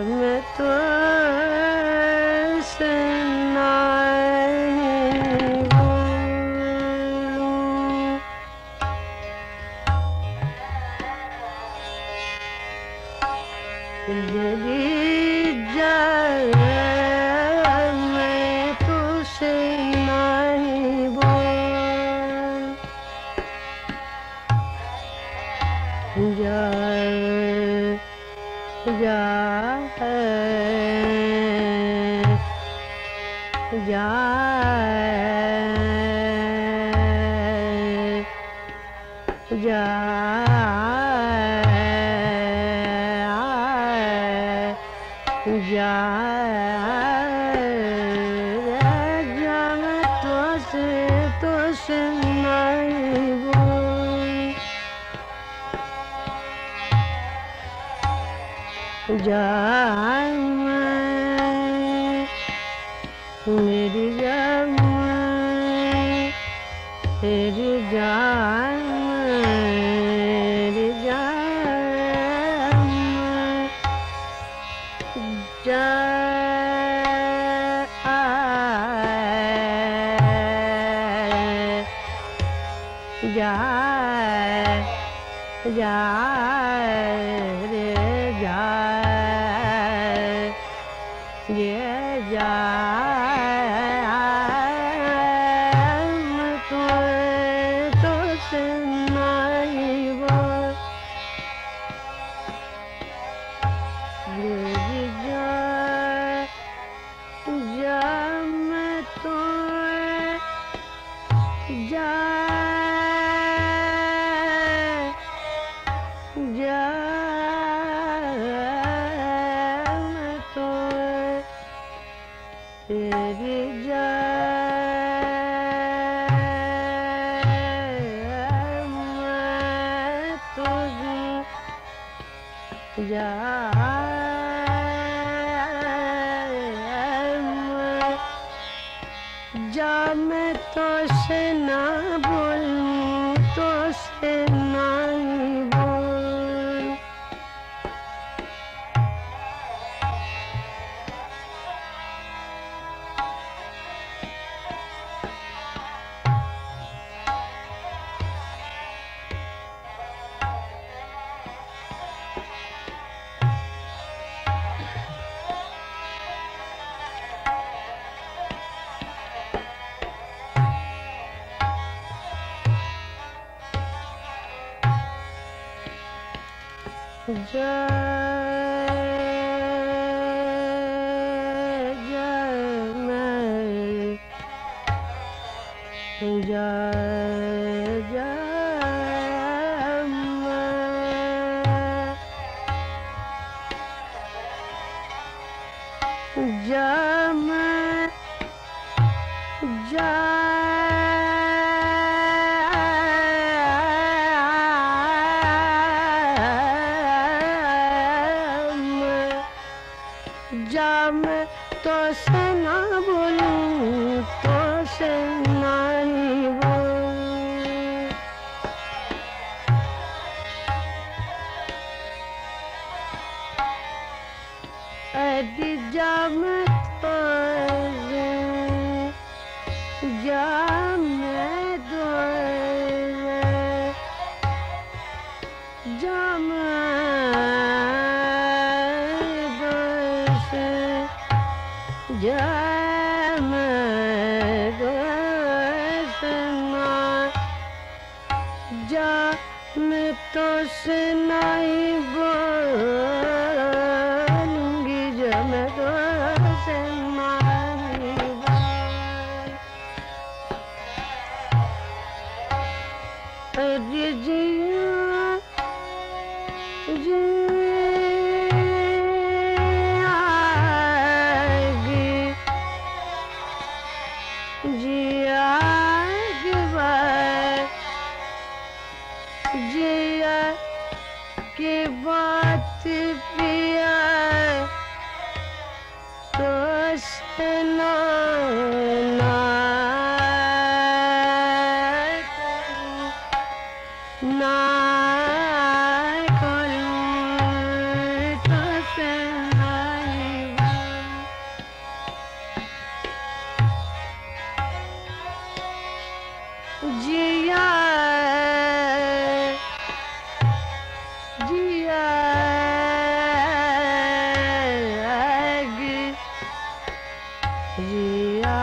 मैं तो नहीं बोलूं, तेरी जान मैं तुझसे नहीं बोल जा जा जा जा जा तुझसे नहीं बोल जान मेरी जान तेरी जान मेरी जान जा जा जा रे जा ये जा तुझसे नहीं बोल जा जा मैं तो जा जा मैं तो तेरी जान मैं तुझे जा मैं तो से ना बोलूं तो से नहीं बोल जा जा मैं जा जा मैं जा मैं जा जा मैं तो से ना बोलूं तो से नहीं बोल अरे जा मैं तो जा मैं दो जा जा मैं दोस्तना जा मैं तो से नहीं बोलूंगी जा मैं ना ना ना करूं तो सुनाई जिया जिया जिया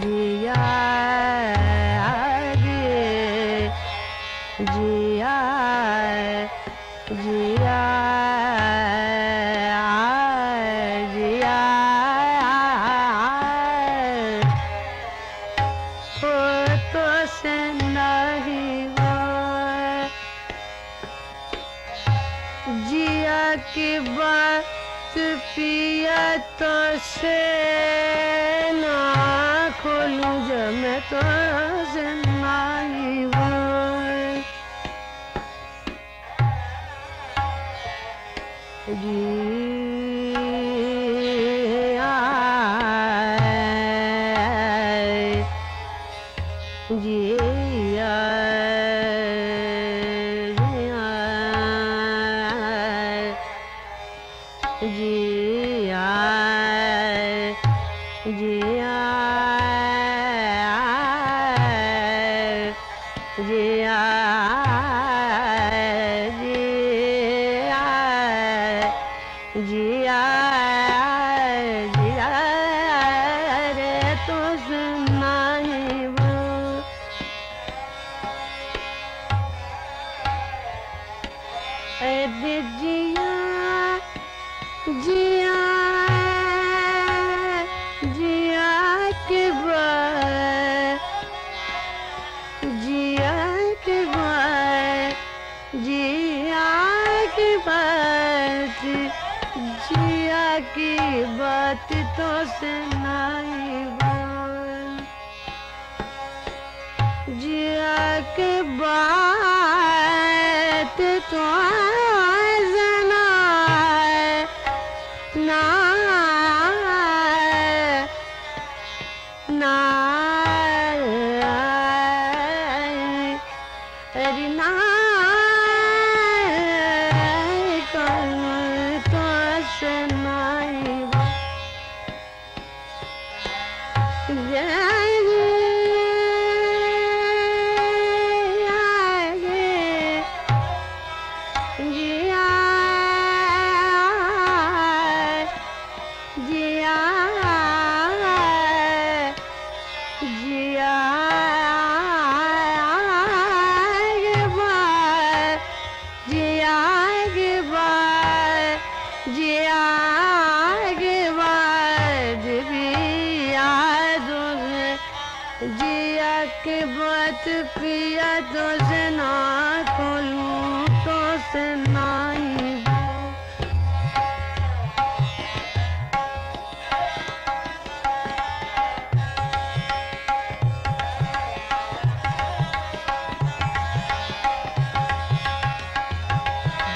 जिया जिया जिया जिया हो तो से नहीं हो जिया की बात पिया तो से ना खोलूं जब मैं तो से नहीं हो जिया जिया जिया जिया जिया जिया जिया रे तो सुनाई वो जिया जिया जिया के बाद जिया के बाद जिया के बाद जिया की बात तो सुनाई बोल जिया के बात तो ना ना अरे ना करूं तो सुनाई जिया जिया जिया के बाद जिया के बाद जिया के बाद भी यादों में जिया के बात पिया तो से ना खोलूं तो से नहीं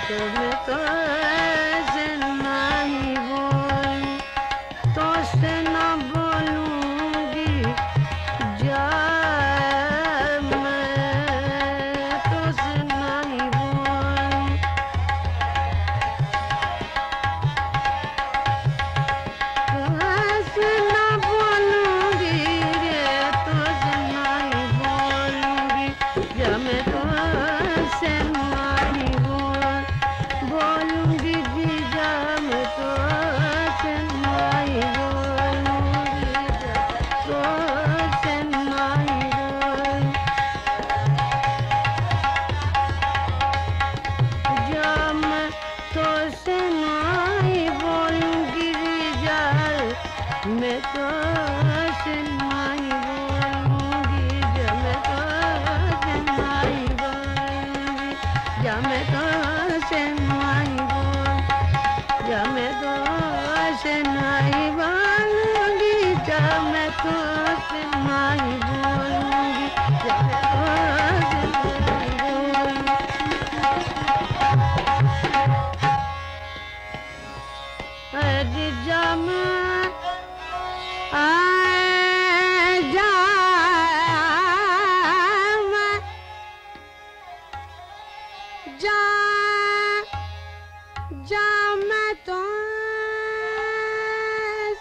जब तो से नहीं बोल तो से ना बोलूंगी जब मैं तो से नहीं बोल से ना बोलूंगी रे तो से नहीं बोलूंगी जब मैं तो से नहीं बोलूंगी जी जब तो से नहीं बोलूंगी तो से नहीं जब तो से नहीं बोलूंगी जब मैं तो से नहीं बोलूंगी जब मैं तो से नहीं बोलूंगी जब मैं तो से नहीं बोल जब मैं तो से नहीं बोलूंगी जब मैं तो से नहीं बोलूंगी जब मैं तो से नहीं बोलूंगी जा जा मैं तो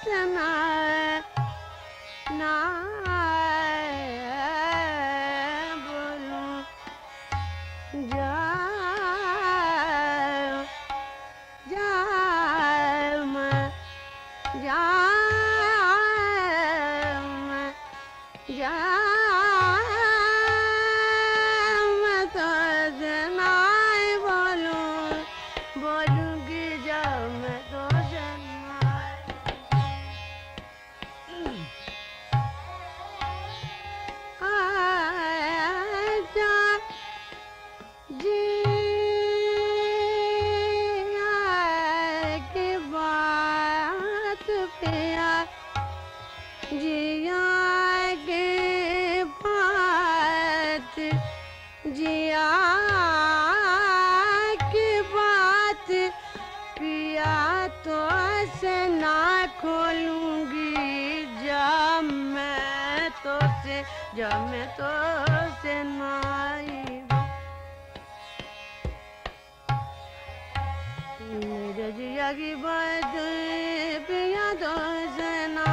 सना ना बोलूं जा जा मैं जा मैं जा मैं तो जनाई बोलूंगी जा मैं तो जनाई आजा जी के बात पे जिया के बात जिया की बात पिया तो से ना खोलूंगी जा मैं तो से नाई मेरे जिया की बात पिया तो से ना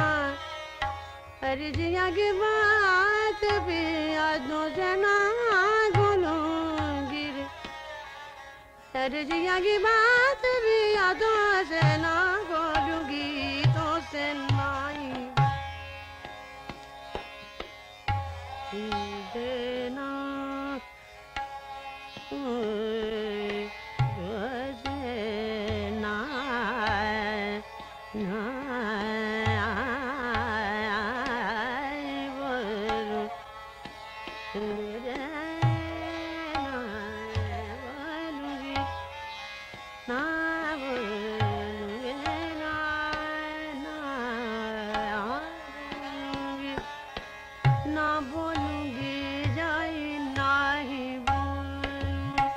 अरे जिया की बात पिया तो से ना खोलूंगी अरे जिया की बात पिया तो से ना खोलूंगी तो से नाई देना ना ना ना बोलूंगी जाई नाही बोलूंगी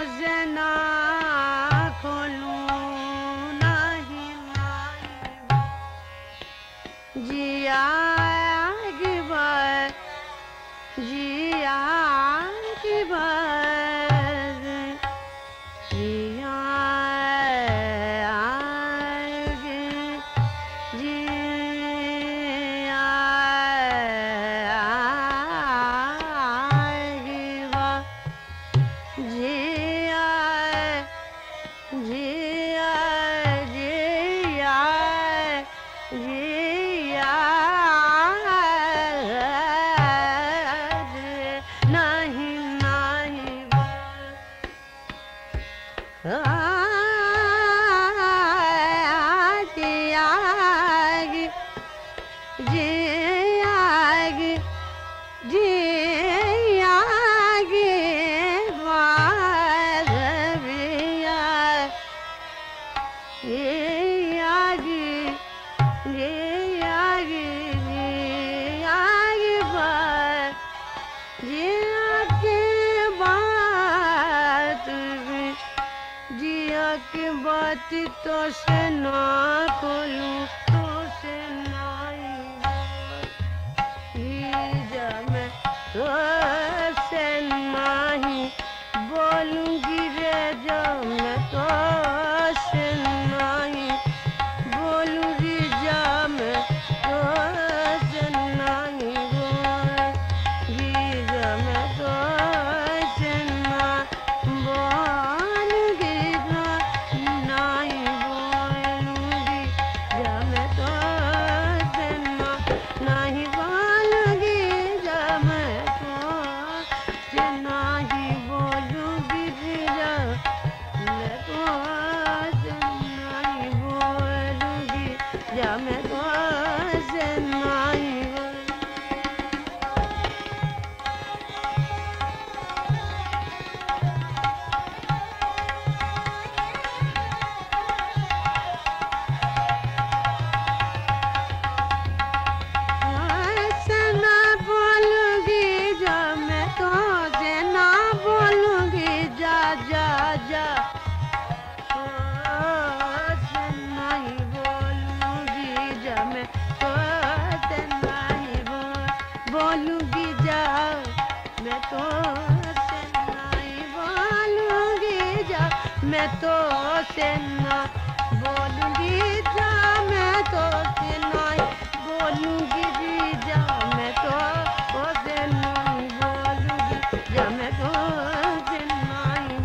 से ना खोलूं नहीं जिया की बात जिया की बात जिया बात तो से ना खोलूं तो से नहीं मैं तो से नहीं बोलूंगी रे जो मैं तो से नहीं बोलूंगी जा मैं तो से नहीं बोलूंगी जा मैं तो से ना बोलूंगी नहीं बोलूंगी जा मैं तो से नहीं बोलूंगी जा मैं तो से नहीं बोलूंगी जा मैं तो से नहीं बोलूंगी जा मैं तो से नहीं बोलूंगी जा मैं तो से नहीं बोलूंगी जा मैं तो से ना बोलूंगी जा मैं तो से नहीं बोलूंगी जा मैं तो से नहीं बोलूंगी जा मैं तो से नहीं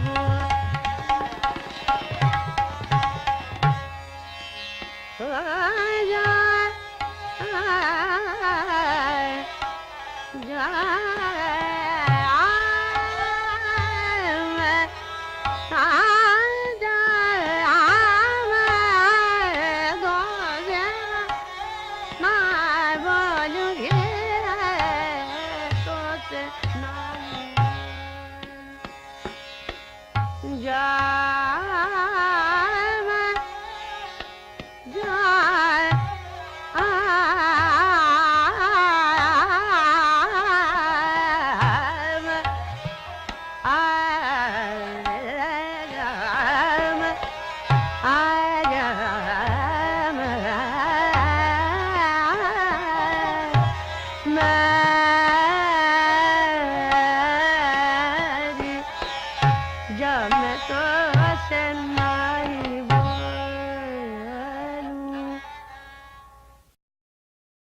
मैं